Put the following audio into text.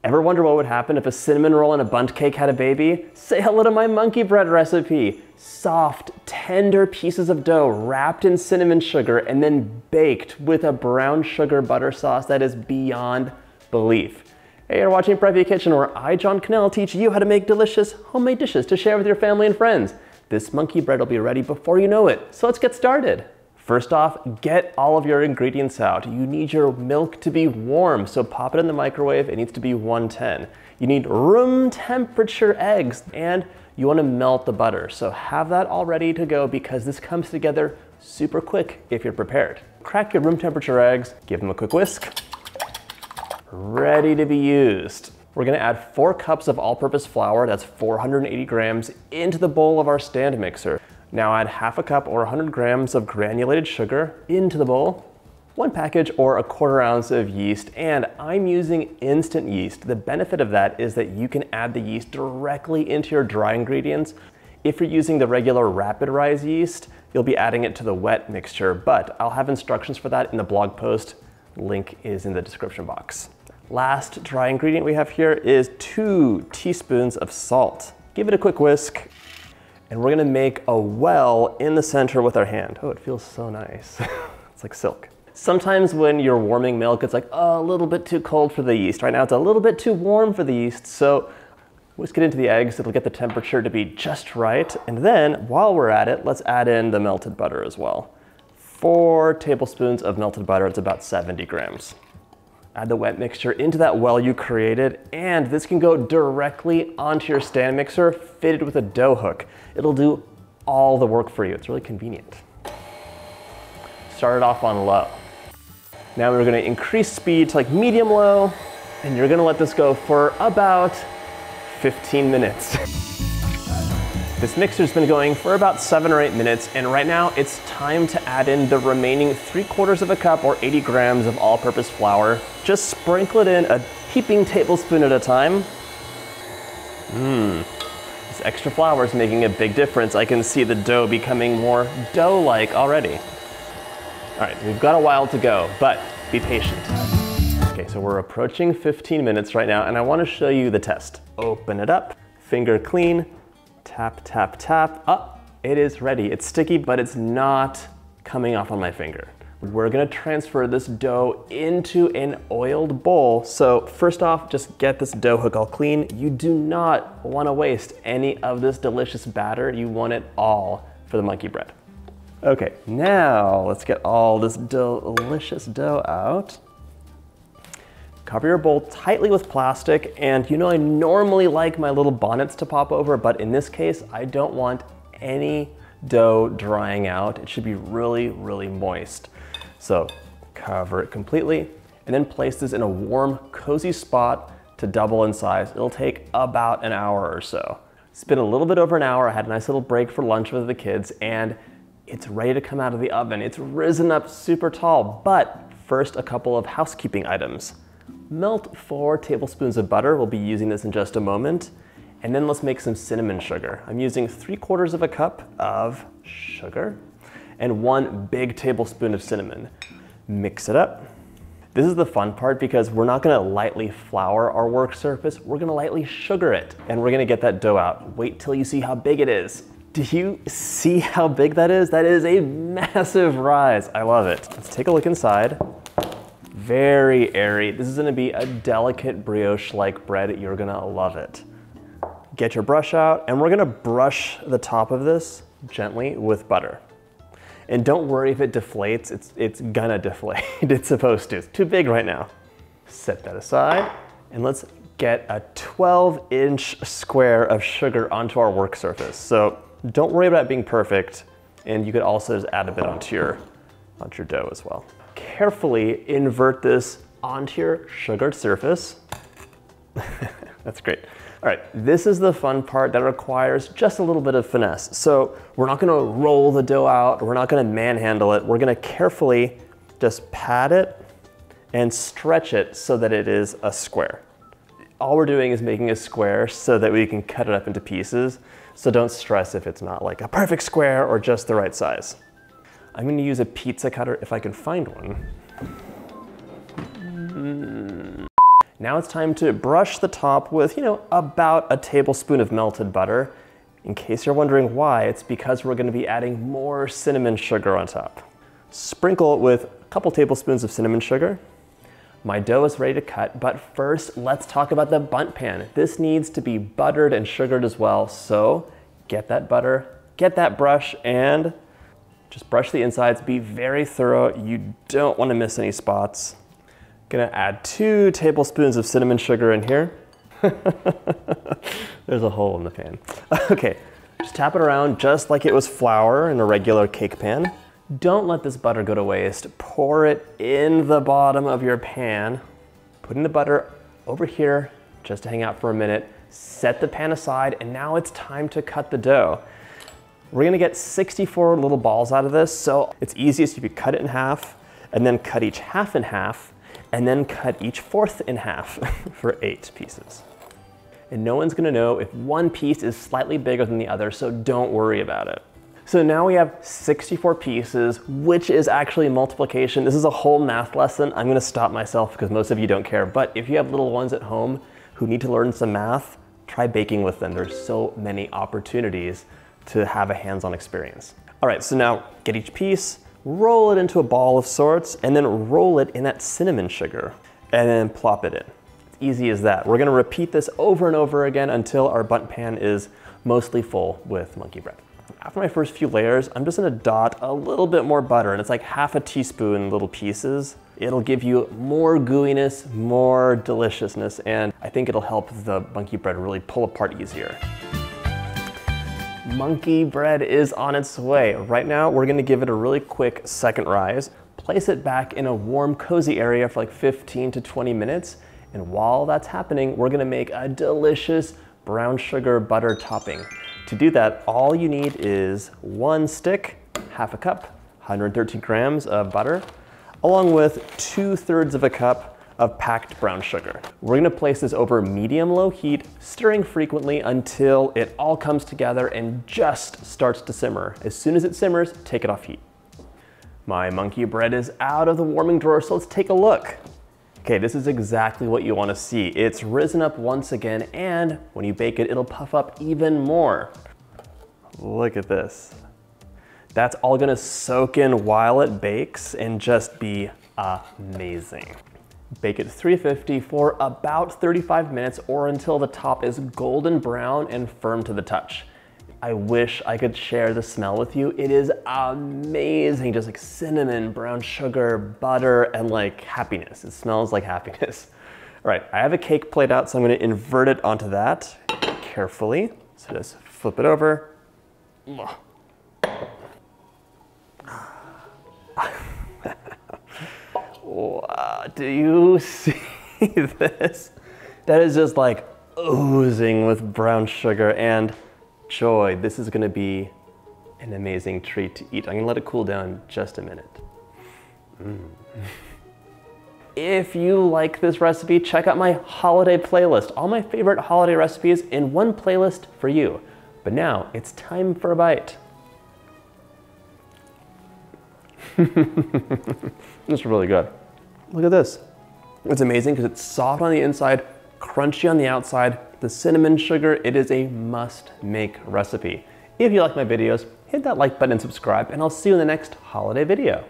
Ever wonder what would happen if a cinnamon roll and a bundt cake had a baby? Say hello to my monkey bread recipe. Soft, tender pieces of dough wrapped in cinnamon sugar and then baked with a brown sugar butter sauce that is beyond belief. Hey, you're watching Preppy Kitchen, where I, John Cannell, teach you how to make delicious homemade dishes to share with your family and friends. This monkey bread will be ready before you know it, so let's get started. First off, get all of your ingredients out. You need your milk to be warm, so pop it in the microwave. It needs to be 110. You need room temperature eggs, and you want to melt the butter. So have that all ready to go because this comes together super quick if you're prepared. Crack your room temperature eggs, give them a quick whisk. Ready to be used. We're gonna add 4 cups of all-purpose flour, that's 480 grams, into the bowl of our stand mixer. Now add half a cup or 100 grams of granulated sugar into the bowl, 1 package or a 1/4 ounce of yeast, and I'm using instant yeast. The benefit of that is that you can add the yeast directly into your dry ingredients. If you're using the regular rapid rise yeast, you'll be adding it to the wet mixture, but I'll have instructions for that in the blog post. Link is in the description box. Last dry ingredient we have here is 2 teaspoons of salt. Give it a quick whisk. And we're gonna make a well in the center with our hand. Oh, it feels so nice. It's like silk. Sometimes when you're warming milk, it's like, oh, a little bit too cold for the yeast. Right now it's a little bit too warm for the yeast. So whisk it into the eggs. It'll get the temperature to be just right. And then while we're at it, let's add in the melted butter as well. 4 tablespoons of melted butter. It's about 70 grams. Add the wet mixture into that well you created, and this can go directly onto your stand mixer fitted with a dough hook. It'll do all the work for you. It's really convenient. Start it off on low. Now we're gonna increase speed to like medium-low, and you're gonna let this go for about 15 minutes. This mixer's been going for about 7 or 8 minutes, and right now it's time to add in the remaining 3/4 of a cup or 80 grams of all-purpose flour. Just sprinkle it in a heaping tablespoon at a time. This extra flour is making a big difference. I can see the dough becoming more dough-like already. All right, we've got a while to go, but be patient. Okay, so we're approaching 15 minutes right now, and I want to show you the test. Open it up, finger clean, tap, tap, tap. Oh, it is ready. It's sticky, but it's not coming off on my finger. We're gonna transfer this dough into an oiled bowl. So first off, just get this dough hook all clean. You do not wanna waste any of this delicious batter. You want it all for the monkey bread. Okay, now let's get all this delicious dough out. Cover your bowl tightly with plastic, and you know I normally like my little bonnets to pop over, but in this case, I don't want any dough drying out. It should be really, really moist. So cover it completely, and then place this in a warm, cozy spot to double in size. It'll take about an hour or so. It's been a little bit over an hour. I had a nice little break for lunch with the kids, and it's ready to come out of the oven. It's risen up super tall, but first a couple of housekeeping items. Melt 4 tablespoons of butter. We'll be using this in just a moment. And then let's make some cinnamon sugar. I'm using 3/4 of a cup of sugar and 1 big tablespoon of cinnamon. Mix it up. This is the fun part because we're not gonna lightly flour our work surface, we're gonna lightly sugar it, and we're gonna get that dough out. Wait till you see how big it is. Do you see how big that is? That is a massive rise. I love it. Let's take a look inside. Very airy. This is gonna be a delicate brioche-like bread. You're gonna love it. Get your brush out, and we're gonna brush the top of this gently with butter. And don't worry if it deflates, it's gonna deflate. It's supposed to. It's too big right now. Set that aside, and let's get a 12-inch square of sugar onto our work surface. So don't worry about it being perfect, and you could also just add a bit onto your dough as well. Carefully invert this onto your sugared surface. That's great. All right, this is the fun part that requires just a little bit of finesse. So we're not gonna roll the dough out, we're not gonna manhandle it, we're gonna carefully just pat it and stretch it so that it is a square. All we're doing is making a square so that we can cut it up into pieces. So don't stress if it's not like a perfect square or just the right size. I'm gonna use a pizza cutter if I can find one. Now it's time to brush the top with, about a tablespoon of melted butter. In case you're wondering why, it's because we're gonna be adding more cinnamon sugar on top. Sprinkle it with a couple tablespoons of cinnamon sugar. My dough is ready to cut, but first let's talk about the bundt pan. This needs to be buttered and sugared as well, so get that butter, get that brush, and just brush the insides. Be very thorough. You don't want to miss any spots. Gonna add 2 tablespoons of cinnamon sugar in here. There's a hole in the pan. Okay, just tap it around just like it was flour in a regular cake pan. Don't let this butter go to waste. Pour it in the bottom of your pan. Putting the butter over here just to hang out for a minute. Set the pan aside, and now it's time to cut the dough. We're gonna get 64 little balls out of this, so it's easiest if you cut it in half, and then cut each half in half, and then cut each fourth in half for 8 pieces. And no one's gonna know if one piece is slightly bigger than the other, so don't worry about it. So now we have 64 pieces, which is actually multiplication. This is a whole math lesson. I'm gonna stop myself because most of you don't care, but if you have little ones at home who need to learn some math, try baking with them. There's so many opportunities to have a hands-on experience. All right, so now get each piece, roll it into a ball of sorts, and then roll it in that cinnamon sugar, and then plop it in. It's easy as that. We're gonna repeat this over and over again until our bundt pan is mostly full with monkey bread. After my first few layers, I'm just gonna dot a little bit more butter, and it's like half a teaspoon in little pieces. It'll give you more gooiness, more deliciousness, and I think it'll help the monkey bread really pull apart easier. Monkey bread is on its way. Right now, we're gonna give it a really quick second rise. Place it back in a warm, cozy area for like 15 to 20 minutes. And while that's happening, we're gonna make a delicious brown sugar butter topping. To do that, all you need is 1 stick, half a cup, 113 grams of butter, along with 2/3 of a cup of packed brown sugar. We're gonna place this over medium-low heat, stirring frequently until it all comes together and just starts to simmer. As soon as it simmers, take it off heat. My monkey bread is out of the warming drawer, so let's take a look. Okay, this is exactly what you wanna see. It's risen up once again, and when you bake it, it'll puff up even more. Look at this. That's all gonna soak in while it bakes and just be amazing. Bake at 350 for about 35 minutes or until the top is golden brown and firm to the touch. I wish I could share the smell with you. It is amazing, just like cinnamon, brown sugar, butter, and like happiness. It smells like happiness. All right, I have a cake plate out, so I'm gonna invert it onto that carefully. So just flip it over. Wow, do you see this? That is just like oozing with brown sugar and joy. This is gonna be an amazing treat to eat. I'm gonna let it cool down just a minute. If you like this recipe, check out my holiday playlist. All my favorite holiday recipes in one playlist for you. But now it's time for a bite. It's really good. Look at this. It's amazing because it's soft on the inside, crunchy on the outside. The cinnamon sugar, it is a must-make recipe. If you like my videos, hit that like button and subscribe, and I'll see you in the next holiday video.